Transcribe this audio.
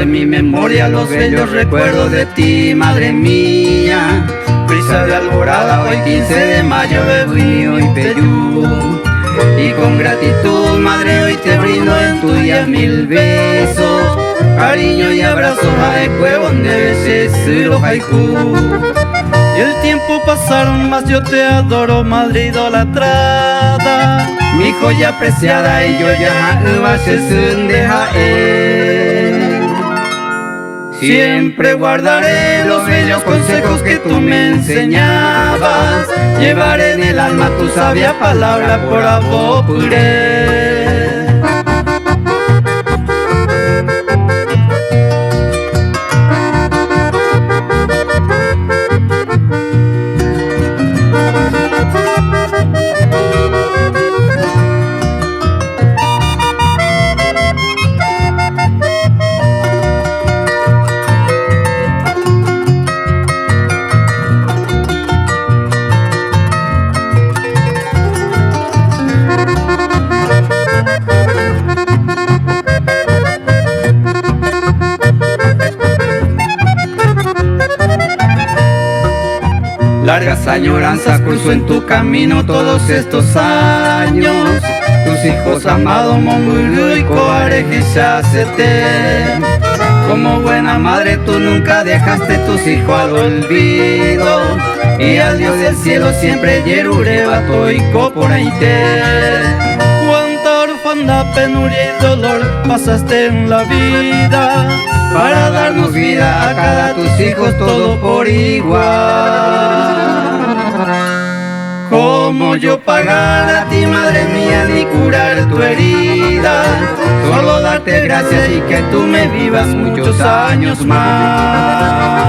en mi memoria los bellos recuerdos de ti, madre mía. Brisa de alborada, hoy 15 de mayo de Buño y Peyú. Y con gratitud, madre, hoy te brindo en tu día 1000 besos, cariño y abrazos a Ecuebon de veces los haiku. Y el tiempo pasaron, más yo te adoro, madre idolatrada, mi joya preciada, y yo ya siempre guardaré los bellos consejos que tú me enseñabas. Llevaré en el alma tu sabia palabra por abopuré. Largas añoranzas cruzó en tu camino todos estos años. Tus hijos amados, Monguyu y Coarejishacete. Como buena madre tú nunca dejaste tus hijos al olvido. Y al Dios del cielo siempre Yerureba Toiko por ahí te. Cuánta orfandad, penuria y dolor pasaste en la vida, para darnos vida a cada tus hijos todo por igual. ¿Cómo yo pagar a ti, madre mía, ni curar tu herida? Solo darte gracias y que tú me vivas muchos años más.